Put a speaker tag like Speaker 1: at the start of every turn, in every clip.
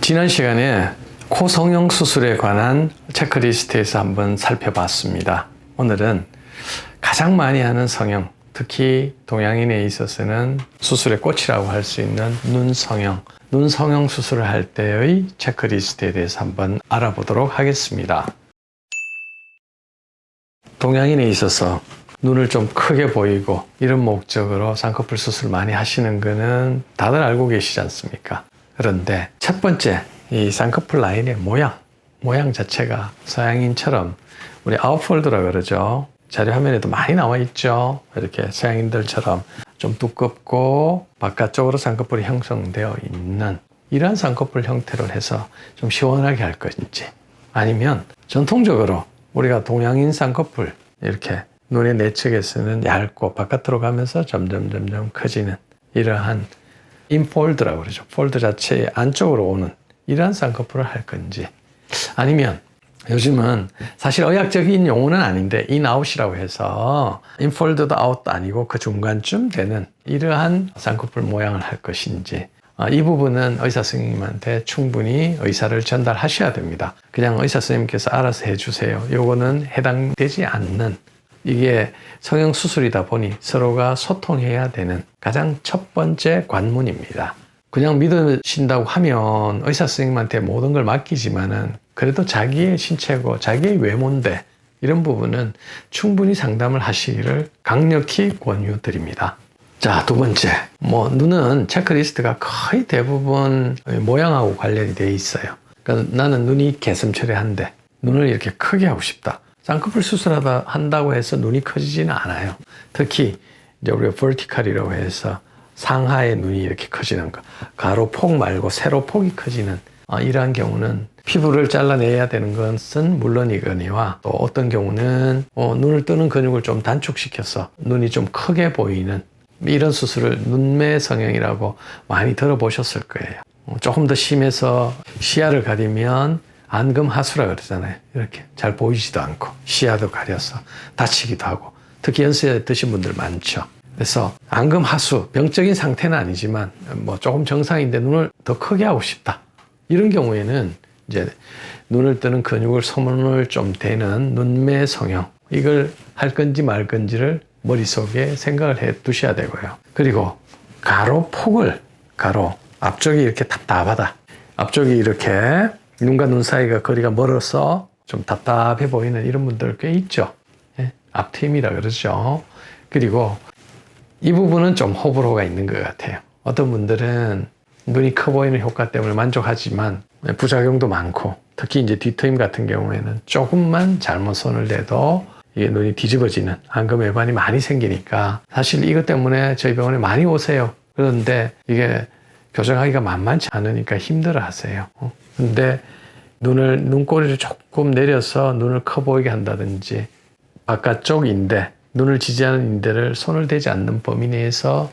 Speaker 1: 지난 시간에 코 성형 수술에 관한 체크리스트에서 한번 살펴봤습니다. 오늘은 가장 많이 하는 성형, 특히 동양인에 있어서는 수술의 꽃이라고 할 수 있는 눈 성형 수술을 할 때의 체크리스트에 대해서 한번 알아보도록 하겠습니다. 동양인에 있어서 눈을 좀 크게 보이고 이런 목적으로 쌍꺼풀 수술 많이 하시는 거는 다들 알고 계시지 않습니까? 그런데 첫 번째, 이 쌍꺼풀 라인의 모양 자체가 서양인처럼 우리 아웃폴드라 그러죠. 자료 화면에도 많이 나와 있죠. 이렇게 서양인들처럼 좀 두껍고 바깥쪽으로 쌍꺼풀이 형성되어 있는 이러한 쌍꺼풀 형태를 해서 좀 시원하게 할 것인지, 아니면 전통적으로 우리가 동양인 쌍꺼풀 이렇게 눈의 내측에서는 얇고 바깥으로 가면서 점점 커지는 이러한 인폴드라고 그러죠. 폴드 자체의 안쪽으로 오는 이러한 쌍꺼풀을 할 건지, 아니면 요즘은 사실 의학적인 용어는 아닌데 인아웃이라고 해서 인폴드도 아웃도 아니고 그 중간쯤 되는 이러한 쌍꺼풀 모양을 할 것인지, 이 부분은 의사 선생님한테 충분히 의사를 전달하셔야 됩니다. 그냥 의사 선생님께서 알아서 해주세요, 요거는 해당되지 않는, 이게 성형 수술이다 보니 서로가 소통해야 되는 가장 첫 번째 관문입니다. 그냥 믿으신다고 하면 의사 선생님한테 모든 걸 맡기지만은 그래도 자기의 신체고 자기의 외모인데 이런 부분은 충분히 상담을 하시기를 강력히 권유드립니다. 자, 두 번째, 눈은 체크리스트가 거의 대부분 모양하고 관련이 되어 있어요. 그러니까 나는 눈이 개슴처리한데 눈을 이렇게 크게 하고 싶다. 쌍꺼풀 수술하다 한다고 해서 눈이 커지지는 않아요. 특히 이제 우리가 버티컬이라고 해서 상하의 눈이 이렇게 커지는 거, 가로폭 말고 세로폭이 커지는 이러한 경우는 피부를 잘라내야 되는 것은 물론이거니와, 또 어떤 경우는 눈을 뜨는 근육을 좀 단축시켜서 눈이 좀 크게 보이는 이런 수술을 눈매 성형이라고 많이 들어보셨을 거예요. 조금 더 심해서 시야를 가리면 안검하수라 그러잖아요. 이렇게 잘 보이지도 않고 시야도 가려서 다치기도 하고, 특히 연세 드신 분들 많죠. 그래서 안검하수, 병적인 상태는 아니지만 조금 정상인데 눈을 더 크게 하고 싶다. 이런 경우에는 이제 눈을 뜨는 근육을 소문을 좀 대는 눈매 성형, 이걸 할 건지 말 건지를 머릿속에 생각을 해 두셔야 되고요. 그리고 가로 앞쪽이 이렇게 답답하다. 앞쪽이 이렇게 눈과 눈 사이가 거리가 멀어서 좀 답답해 보이는 이런 분들 꽤 있죠. 예? 앞트임이라 그러죠. 그리고 이 부분은 좀 호불호가 있는 것 같아요. 어떤 분들은 눈이 커 보이는 효과 때문에 만족하지만 부작용도 많고, 특히 이제 뒤트임 같은 경우에는 조금만 잘못 손을 대도 이게 눈이 뒤집어지는 안검 외반이 많이 생기니까 사실 이것 때문에 저희 병원에 많이 오세요. 그런데 이게 교정하기가 만만치 않으니까 힘들어 하세요. 근데 눈꼬리를 조금 내려서 눈을 커 보이게 한다든지, 바깥쪽 인대, 눈을 지지하는 인대를 손을 대지 않는 범위 내에서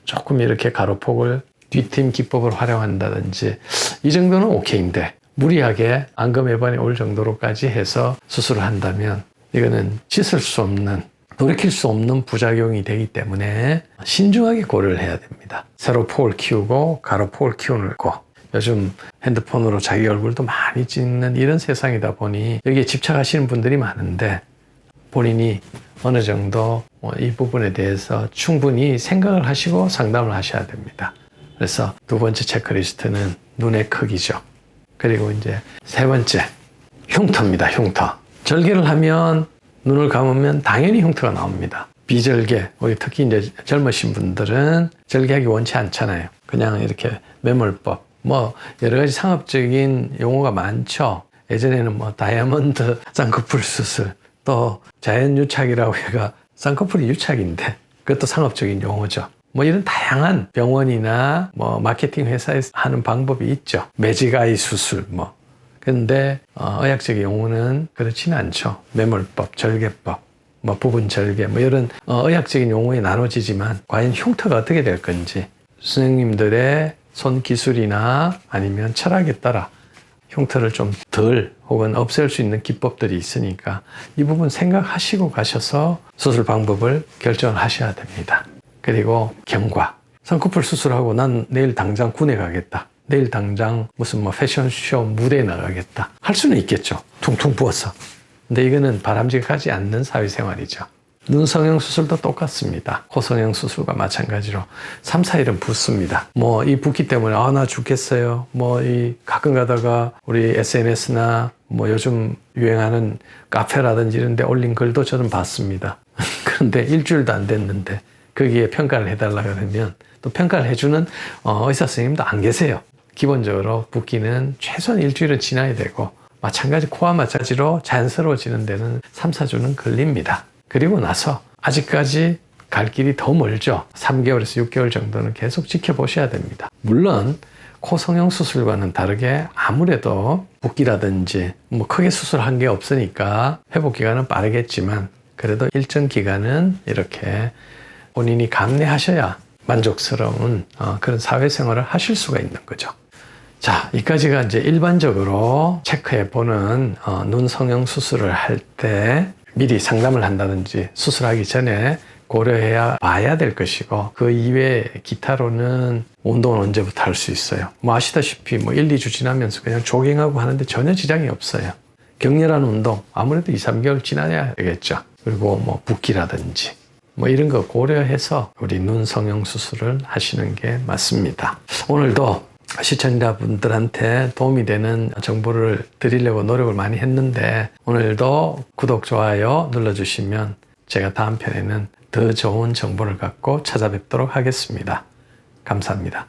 Speaker 1: 조금 이렇게 가로폭을 뒤트임 기법을 활용한다든지, 이 정도는 오케이인데 무리하게 안검 외반이 올 정도로까지 해서 수술을 한다면 이거는 씻을 수 없는, 돌이킬 수 없는 부작용이 되기 때문에 신중하게 고려를 해야 됩니다. 세로폭을 키우고 가로폭을 키우는 거, 요즘 핸드폰으로 자기 얼굴도 많이 찍는 이런 세상이다 보니 여기에 집착하시는 분들이 많은데, 본인이 어느 정도 이 부분에 대해서 충분히 생각을 하시고 상담을 하셔야 됩니다. 그래서 두 번째 체크리스트는 눈의 크기죠. 그리고 이제 세 번째, 흉터입니다. 흉터. 절개를 하면, 눈을 감으면 당연히 흉터가 나옵니다. 비절개, 우리 특히 이제 젊으신 분들은 절개하기 원치 않잖아요. 그냥 이렇게 매몰법, 여러 가지 상업적인 용어가 많죠. 예전에는 다이아몬드 쌍꺼풀 수술, 또 자연유착이라고 해가 쌍꺼풀이 유착인데 그것도 상업적인 용어죠. 이런 다양한 병원이나 마케팅 회사에서 하는 방법이 있죠. 매직아이 수술 근데 의학적인 용어는 그렇지는 않죠. 매몰법, 절개법, 부분 절개 이런 의학적인 용어에 나눠지지만 과연 흉터가 어떻게 될 건지 선생님들의 손 기술이나 아니면 철학에 따라 흉터를 좀 덜 혹은 없앨 수 있는 기법들이 있으니까 이 부분 생각하시고 가셔서 수술 방법을 결정을 하셔야 됩니다. 그리고 경과, 쌍꺼풀 수술하고 난 내일 당장 군에 가겠다. 내일 당장 무슨 뭐 패션쇼 무대에 나가겠다 할 수는 있겠죠. 퉁퉁 부어서. 근데 이거는 바람직하지 않는 사회생활이죠. 눈 성형 수술도 똑같습니다. 코 성형 수술과 마찬가지로 3, 4일은 붓습니다. 뭐 이 붓기 때문에 나 죽겠어요. 뭐 이 가끔 가다가 우리 SNS나 뭐 요즘 유행하는 카페라든지 이런 데 올린 글도 저는 봤습니다. 그런데 일주일도 안 됐는데 거기에 평가를 해달라 그러면 또 평가를 해주는 의사 선생님도 안 계세요. 기본적으로 붓기는 최소한 일주일은 지나야 되고 마찬가지 코와 마찬가지로 자연스러워지는 데는 3, 4주는 걸립니다. 그리고 나서 아직까지 갈 길이 더 멀죠. 3개월에서 6개월 정도는 계속 지켜보셔야 됩니다. 물론 코 성형 수술과는 다르게 아무래도 붓기라든지 뭐 크게 수술한 게 없으니까 회복 기간은 빠르겠지만 그래도 일정 기간은 이렇게 본인이 감내하셔야 만족스러운 그런 사회생활을 하실 수가 있는 거죠. 자, 여기까지가 이제 일반적으로 체크해 보는 눈 성형 수술을 할 때 미리 상담을 한다든지 수술하기 전에 고려해야 봐야 될 것이고, 그 이외에 기타로는 운동은 언제부터 할 수 있어요. 뭐 아시다시피 뭐 1, 2주 지나면서 그냥 조깅하고 하는데 전혀 지장이 없어요. 격렬한 운동 아무래도 2, 3개월 지나야 되겠죠. 그리고 뭐 붓기라든지 뭐 이런 거 고려해서 우리 눈 성형 수술을 하시는 게 맞습니다. 오늘도 시청자분들한테 도움이 되는 정보를 드리려고 노력을 많이 했는데, 오늘도 구독, 좋아요 눌러주시면 제가 다음 편에는 더 좋은 정보를 갖고 찾아뵙도록 하겠습니다. 감사합니다.